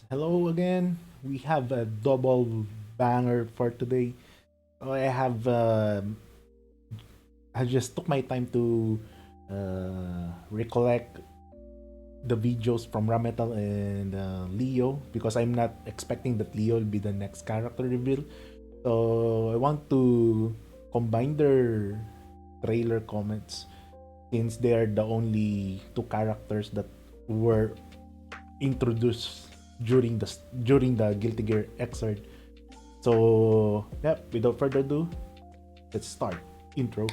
Hello again. We have a double banger for today. I have I just took my time to recollect the videos from Ramethal and Leo because I'm not expecting that Leo will be the next character reveal. So I want to combine their trailer comments since they are the only two characters that were introduced during the Guilty Gear Xrd. So, yeah, without further ado, let's start. Intro.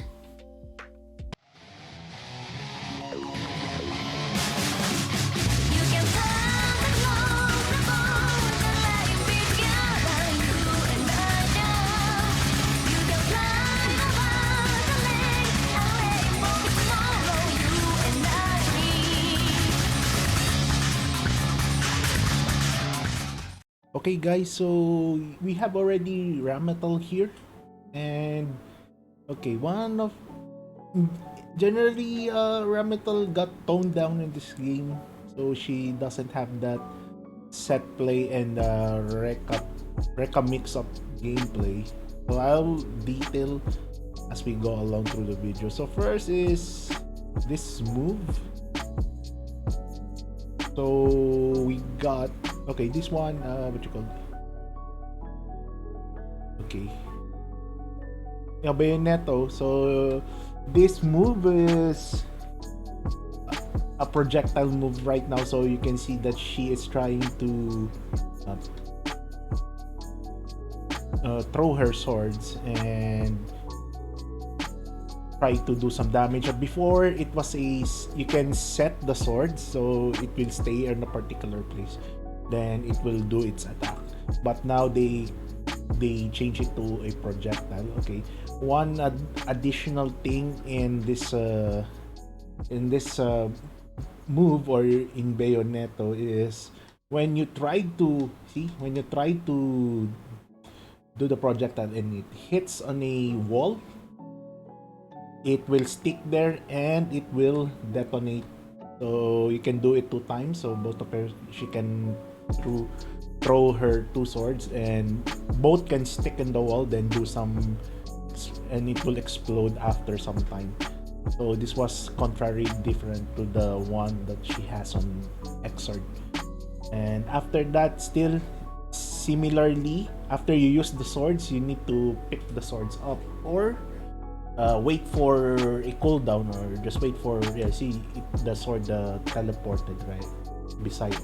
Okay, guys, so we have already Ramethal here, and okay, one of generally Ramethal got toned down in this game, so she doesn't have that set play and Reka mix up gameplay. So I'll detail as we go along through the video. So first is this move. So we got okay, this one what you call okay. Yeah, Bayonetto. So this move is a projectile move right now, so you can see that she is trying to uh, throw her swords and try to do some damage. Before it was you can set the sword so it will stay in a particular place, then it will do its attack. But now they change it to a projectile. Okay, one additional thing in this move or in Bayonetto is when you try to do the projectile and it hits on a wall, it will stick there and it will detonate. So you can do it 2 times. So both of her, she can throw throw her two swords and both can stick in the wall, then do some, and it will explode after some time. So this was contrary different to the one that she has on Xrd. And after that, still similarly, after you use the swords, you need to pick the swords up or wait for a cooldown, or just wait for, yeah, see the sword teleported right beside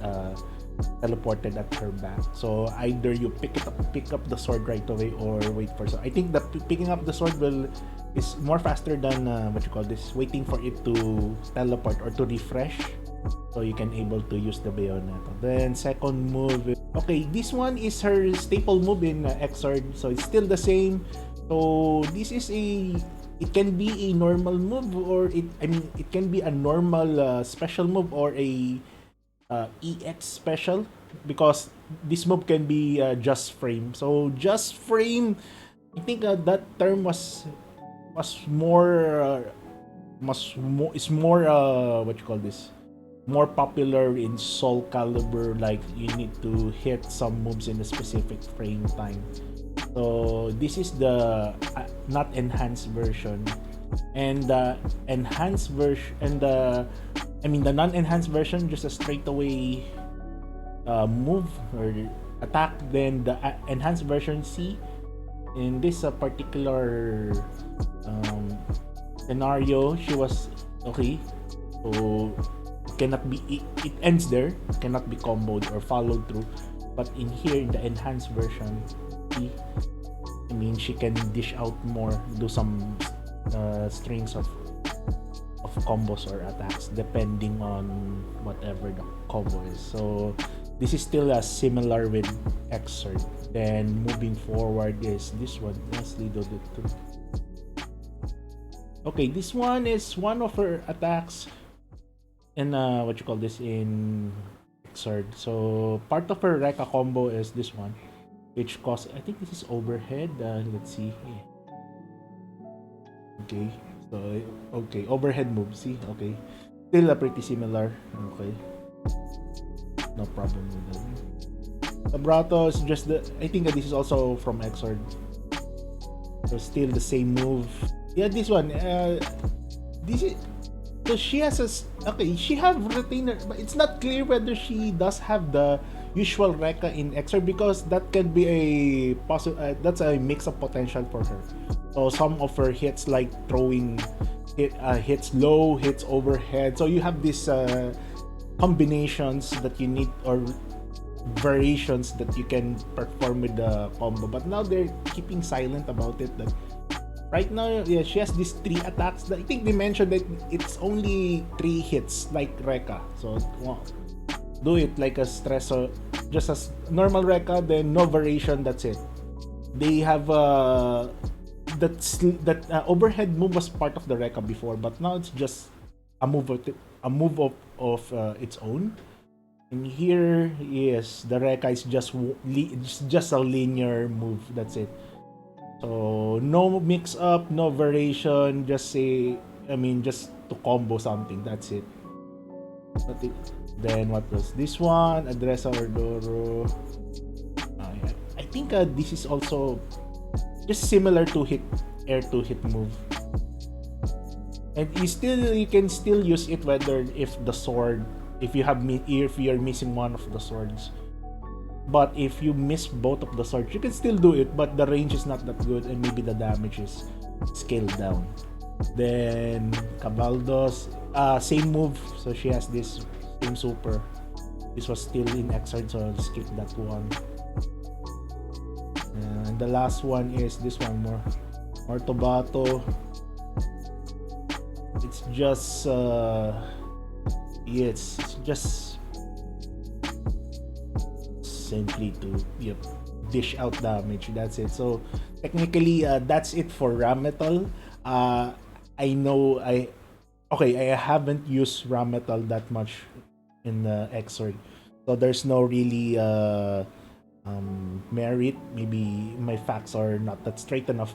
teleported at her back. So either you pick up the sword right away or wait for, so I think that picking up the sword will is more faster than what you call this, waiting for it to teleport or to refresh, so you can able to use the Bayonetta. Then second move, okay, this one is her staple move in Xrd, so it's still the same. So this is it can be a normal move, or it can be a normal special move or a EX special, because this move can be just frame. So just frame, I think that term was more is more what you call this, more popular in Soul Calibur. Like you need to hit some moves in a specific frame time. So this is the not enhanced version, and the enhanced version and the non-enhanced version, just a straightaway move or attack. Then the enhanced version, C, in this particular scenario, she was okay. So cannot be it ends there, cannot be comboed or followed through. But in here, in the enhanced version, she can dish out more, do some strings of combos or attacks depending on whatever the combo is. So this is still similar with Xrd. Then moving forward is this one. Leslie do it too. Okay, this one is one of her attacks in what you call this, in Xrd. So part of her Rekka combo is this one, which costs, I think this is overhead. Let's see. Okay, so okay, overhead move. See, okay, still pretty similar. Okay, no problem with that. Vibrato is just the. I think that this is also from Xord. So still the same move. Yeah, this one. This is. So she has a. Okay, she have retainer, but it's not clear whether she does have the usual Rekka in Xord because that can be a that's a mix of potential for her. So some of her hits like throwing hits low, hits overhead. So you have these combinations that you need or variations that you can perform with the combo. But now they're keeping silent about it. That right now, yeah, she has these 3 attacks. I think they mentioned that it's only 3 hits like Rekka. So do it like a stressor, just as normal Rekka, then no variation. That's it. They have that overhead move was part of the Rekka before, but now it's just a move of its own. And here, yes, the Rekka is just a linear move. That's it. So no mix up, no variation. Just say, I mean, just to combo something. That's it. Then what was this one? Adresa Ordoro. I think this is also just similar to hit air to hit move. And you can still use it whether if the sword if you're missing one of the swords. But if you miss both of the swords, you can still do it, but the range is not that good and maybe the damage is scaled down. Then Cabaldos, same move, so she has this same super. This was still in Xrd, so I'll skip that one. And the last one is this one, more Tobato. It's just it's just simply to dish out damage. That's it. So technically, that's it for Ramethal. I know I haven't used Ramethal that much in Xrd, so there's no really merit. Maybe my facts are not that straight enough,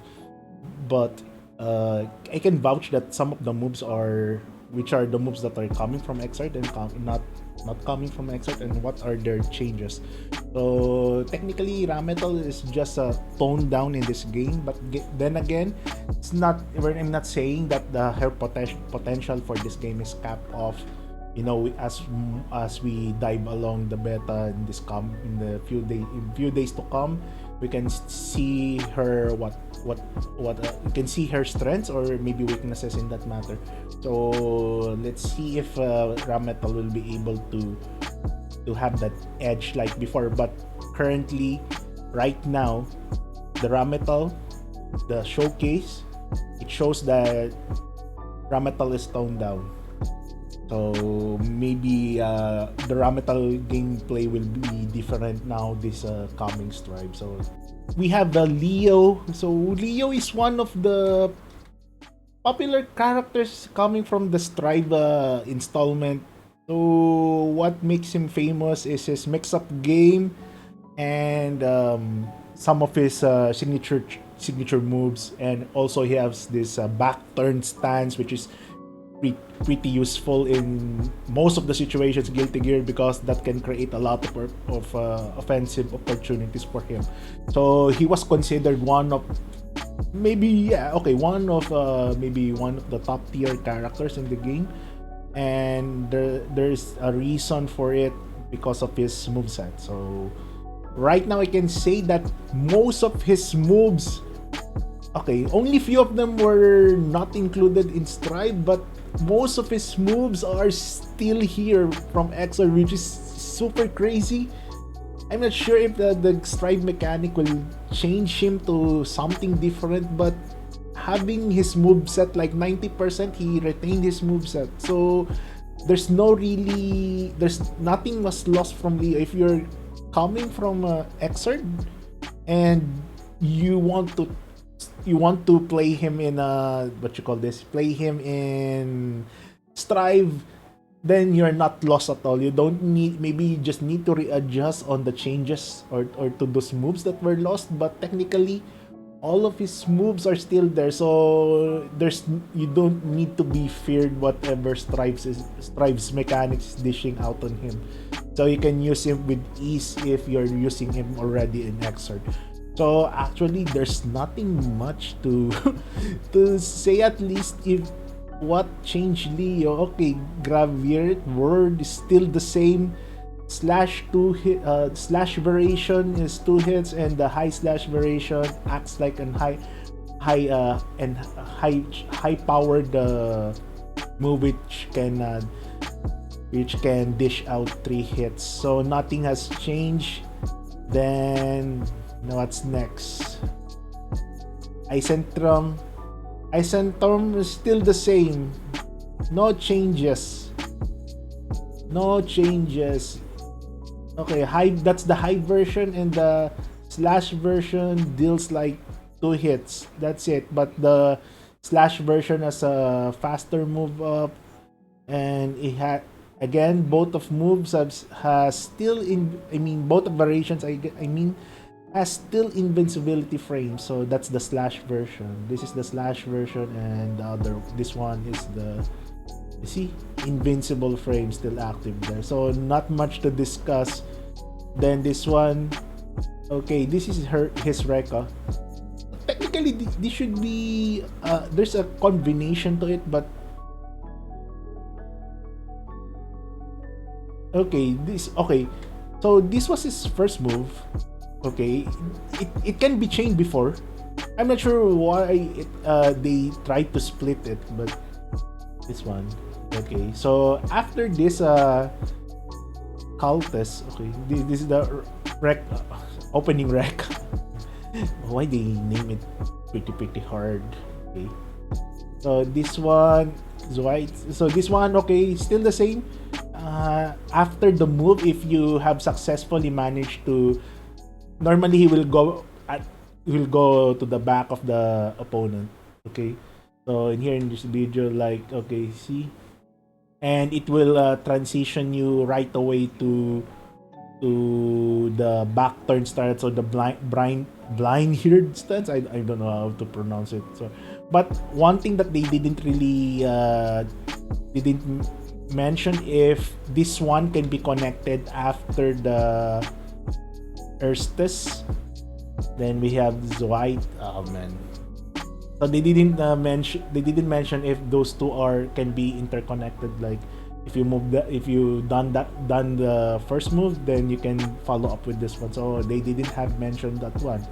but I can vouch that some of the moves are the moves that are coming from Xrd and not coming from Xrd, and what are their changes. So technically, Ramethal is just toned down in this game, but then again, it's not. I'm not saying that her potential for this game is capped off. As we dive along the beta in the few days to come, we can see her you can see her strengths or maybe weaknesses in that matter. So let's see if Ramethal will be able to have that edge like before. But currently, right now, the Ramethal, the showcase, it shows that Ramethal is toned down. So maybe the Ramethal gameplay will be different now this coming Strive. So we have Leo. So Leo is one of the popular characters coming from the Strive installment. So what makes him famous is his mix-up game and some of his signature moves, and also he has this back turn stance, which is pretty useful in most of the situations Guilty Gear, because that can create a lot of offensive opportunities for him. So he was considered one of maybe one of the top tier characters in the game, and there's a reason for it because of his moveset. So right now I can say that most of his moves, only few of them were not included in Strive, but most of his moves are still here from Xrd, which is super crazy. I'm not sure if the Strive mechanic will change him to something different, but having his moveset like 90%, he retained his moveset. So there's nothing was lost from Leo. If you're coming from Xrd and you want to play him in play him in Strive, then you're not lost at all. You don't need, maybe you just need to readjust on the changes or to those moves that were lost, but technically all of his moves are still there. So you don't need to be feared whatever Strive's mechanics is dishing out on him. So you can use him with ease if you're using him already in Xrd. So actually, there's nothing much to to say, at least. If what changed Leo? Okay, Gravier word is still the same. Slash variation is 2 hits, and the high slash variation acts like an high powered move which can dish out 3 hits. So nothing has changed. Then what's next? Icentrum. Icentrum is still the same. No changes. No changes. Okay, high. That's the high version, and the slash version deals like 2 hits. That's it. But the slash version has a faster move up, and it had again both of moves has still in. I mean, both of variations. I mean, has still invincibility frame. So that's the slash version. This is the slash version, and the other. This one is the. You see, invincible frame still active there. So not much to discuss. Then this one, okay, this is his Rekka. Technically, this should be there's a combination to it, but okay, So this was his first move. Okay, it can be chained before. I'm not sure why they tried to split it, but this one. Okay, so after this cultist, okay, this is the rec opening rec. Why they name it pretty hard? Okay, so this one is white. So this one, okay, still the same. After the move, if you have successfully managed to, normally he will go to the back of the opponent. Okay, so in here in this video, like, okay, see. And it will transition you right away to the back turn stance, or the blind herd stance. I don't know how to pronounce it. So, but one thing that they didn't really didn't mention, if this one can be connected after the Erstes. Then we have White. Oh man. So they didn't mention if those two can be interconnected. Like if you done the first move, then you can follow up with this one. So they didn't have mentioned that one.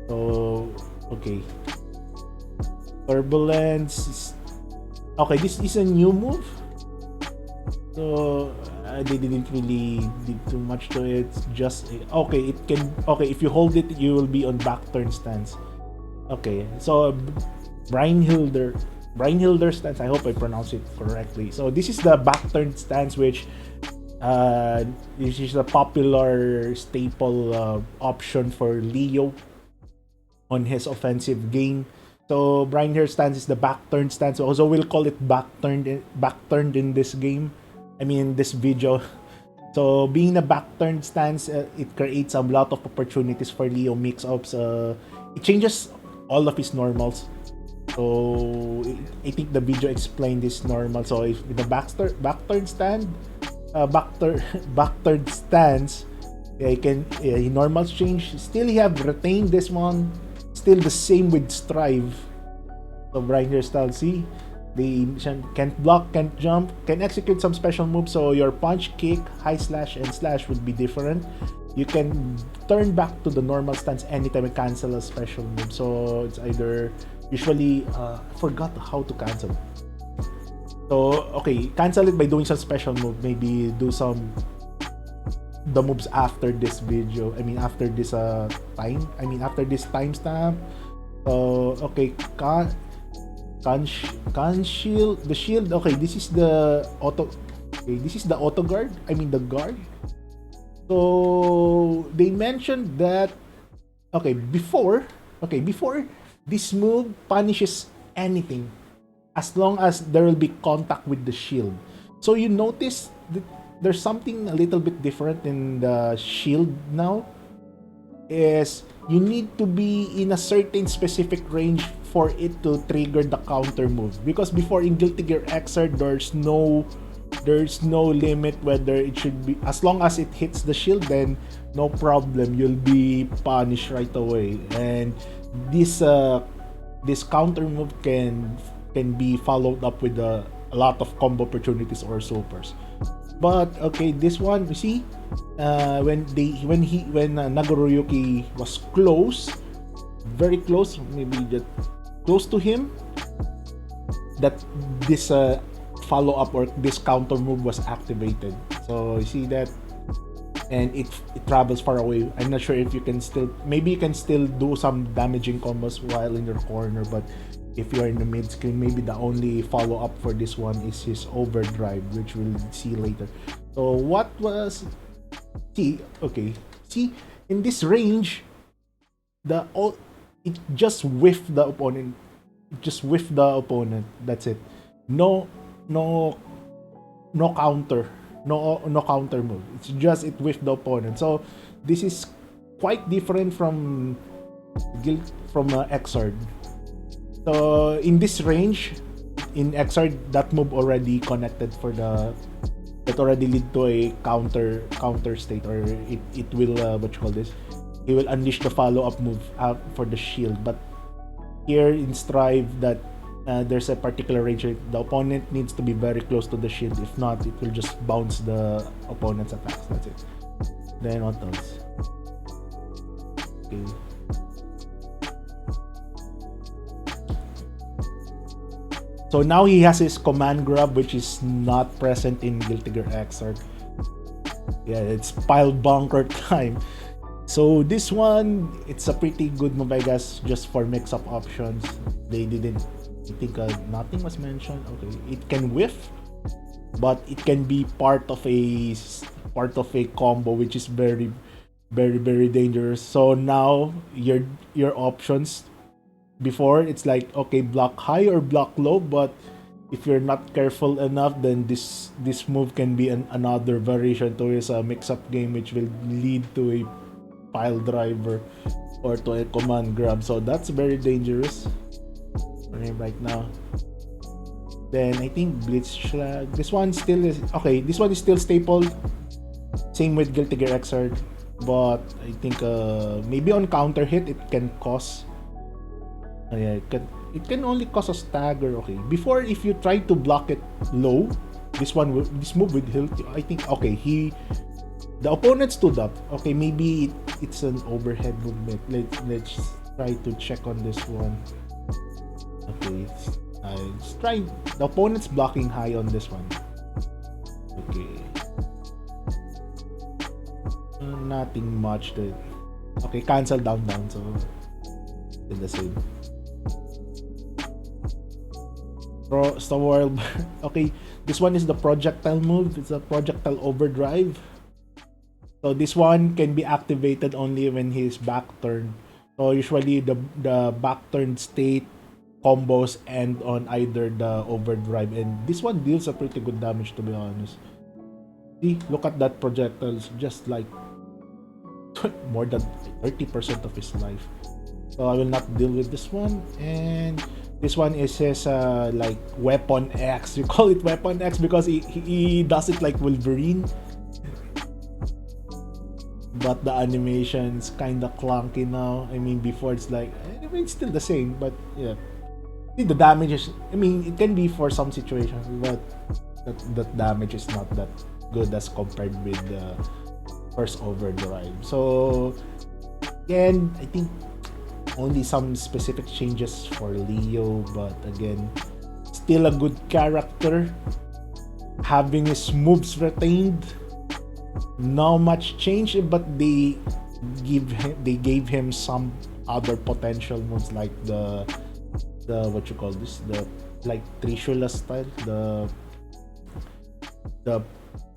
So okay, Turbulence. Okay, this is a new move. So they didn't really did too much to it. Just okay, it can if you hold it, you will be on back turn stance. Okay, so Brynhilder stance. I hope I pronounce it correctly. So this is the back turn stance, which this is a popular staple option for Leo on his offensive game. So Brynhilder stance is the back turn stance. Also, we'll call it back turned in this game. I mean, this video. So being a back turn stance, it creates a lot of opportunities for Leo mix-ups. It changes all of his normals. So I think the video explained this normal. So if the back turn stance, he normals change. Still, he have retained this one. Still the same with Strive. So Brinder style, see, they can't block, can't jump, can execute some special moves. So your punch, kick, high slash, and slash would be different. You can turn back to the normal stance anytime you cancel a special move. So it's either usually I forgot how to cancel. So okay, cancel it by doing some special move. Maybe do the moves after this video. I mean after this after this timestamp. So okay, can shield the shield. Okay, this is the auto. Okay, this is the auto guard. I mean the guard. So they mentioned that before this move punishes anything as long as there will be contact with the shield. So you notice that there's something a little bit different in the shield now. Is you need to be in a certain specific range for it to trigger the counter move, because before in Guilty Gear Xrd there's there's no limit whether it should be, as long as it hits the shield, then no problem, you'll be punished right away. And this this counter move can be followed up with a lot of combo opportunities or supers. But okay, this one, you see, when Nagoriyuki was close, very close, maybe just close to him, that this follow up or this counter move was activated. So you see that, and it travels far away. I'm not sure if you can still, maybe you can still do some damaging combos while in your corner, but if you're in the mid screen, maybe the only follow up for this one is his overdrive, which we'll see later. So what was, see, okay, see, in this range, it just whiffed the opponent, that's it. No counter, no counter move. It's just it whiffed the opponent. So this is quite different from Xrd. So in this range, in Xrd, that move already connected for the, that already lead to a counter state, or it will what you call this? He will unleash the follow up move for the shield. But here in Strive, that there's a particular range. The opponent needs to be very close to the shield. If not, it will just bounce the opponent's attacks. That's it. Then what else? Okay. So now he has his command grab, which is not present in Guilty Gear Xrd. Yeah, it's pile bunker time. So this one, it's a pretty good move, I guess, just for mix-up options. They didn't, I think nothing was mentioned. Okay, it can whiff, but it can be part of a combo, which is very, very, very dangerous. So now your options. Before, it's like, okay, block high or block low, but if you're not careful enough, then this move can be another variation to his mix-up game, which will lead to a pile driver or to a command grab. So that's very dangerous for him right now. Then I think Blitzschlag. This one still is okay. This one is still staple. Same with Guilty Gear Xrd, but I think maybe on counter hit it can cause. Yeah, it can only cause a stagger. Okay, before, if you try to block it low, this move would help you. I think, okay, the opponent stood up. Okay, maybe it's an overhead movement. Let's try to check on this one. Okay, let's try. The opponent's blocking high on this one. Okay, nothing much. Okay, cancel down. So still the same. Star World. Okay, this one is the projectile move. It's a projectile overdrive. So this one can be activated only when he is back turned. So usually the back turned state combos end on either the overdrive, and this one deals a pretty good damage, to be honest. See, look at that projectiles, just like more than 30% of his life. So I will not deal with this one. And this one is his like Weapon X. You call it Weapon X because he does it like Wolverine. But the animation's kinda clunky now. I mean, before it's like, it's still the same, but yeah. See, the damage is, I mean, it can be for some situations, but that damage is not that good as compared with the first overdrive. So again, I think only some specific changes for Leo, but again, still a good character. Having his moves retained, not much change, but they gave him some other potential moves, like the what you call this, the like Trishula style, the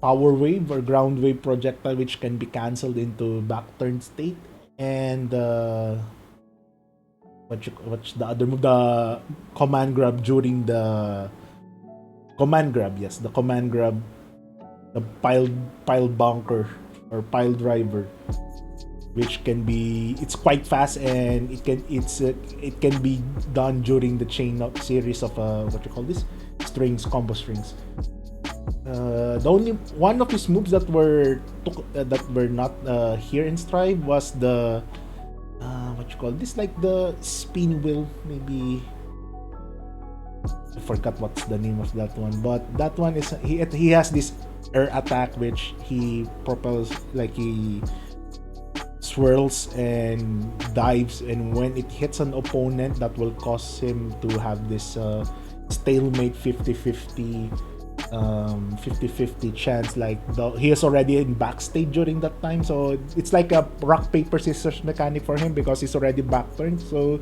power wave or ground wave projectile, which can be cancelled into back turn state, and what's the other move, the command grab during the command grab, yes, the command grab, the pile bunker or pile driver, which can be, it's quite fast, and it can be done during the chain of series of what you call this, strings, combo strings. The only one of his moves that were not here in Strive was the what you call this, like the spin wheel, maybe. I forgot what's the name of that one, but that one is he has this air attack which he propels, like he swirls and dives, and when it hits an opponent, that will cause him to have this stalemate 50-50 chance, like he is already in backstage during that time, so it's like a rock paper scissors mechanic for him because he's already back turned, so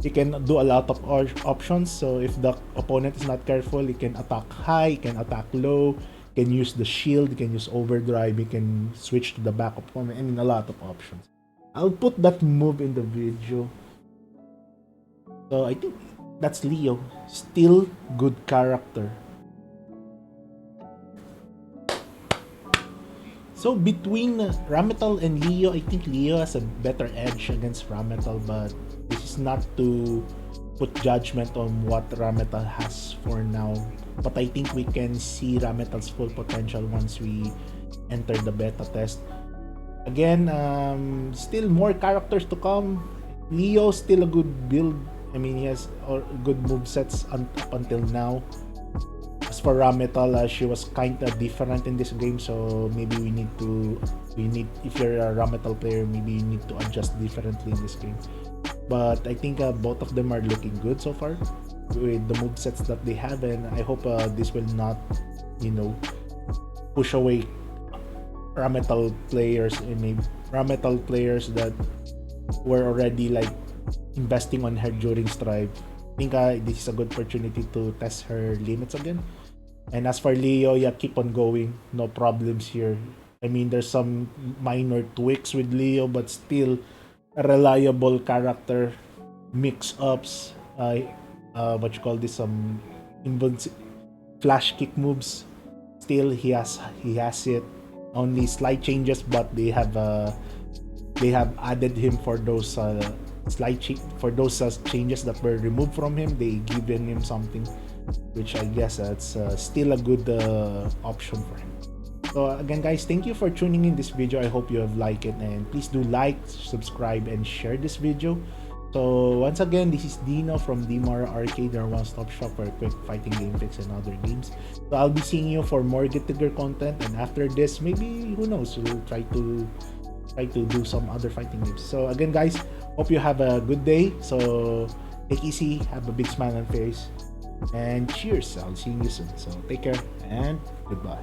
he can do a lot of options. So if the opponent is not careful, he can attack high, he can attack low, he can use the shield, he can use overdrive, he can switch to the back opponent. I mean, a lot of options. I'll put that move in the video. So I think that's Leo. Still good character. So between Ramethal and Leo, I think Leo has a better edge against Ramethal, but this is not to put judgment on what Ramethal has for now. But I think we can see Ramethal's full potential once we enter the beta test. Again, still more characters to come. Leo still a good build. I mean, he has good movesets up until now. As for Ramethal, she was kinda different in this game, so maybe if you're a Ramethal player, maybe you need to adjust differently in this game. But I think both of them are looking good so far with the movesets that they have, and I hope this will not, push away Ramethal players, and maybe Ramethal players that were already like investing on her during Strive. I think this is a good opportunity to test her limits again. And as for Leo, yeah, keep on going. No problems here. I mean, there's some minor tweaks with Leo, but still a reliable character. Mix-ups, what you call this, some flash kick moves. Still, he has it. Only slight changes, but they have added him for those changes that were removed from him. They given him something, which I guess that's still a good option for him. So again, guys, thank you for tuning in this video. I hope you have liked it, and please do like, subscribe, and share this video. So once again, this is Dino from Dimara Arcade, our one-stop shop for quick fighting game fix and other games. So I'll be seeing you for more Get Tigger content, and after this, maybe, who knows, we'll try to do some other fighting games. So again, guys, hope you have a good day. So take easy, have a big smile on face, and cheers. I'll see you soon. So take care and goodbye.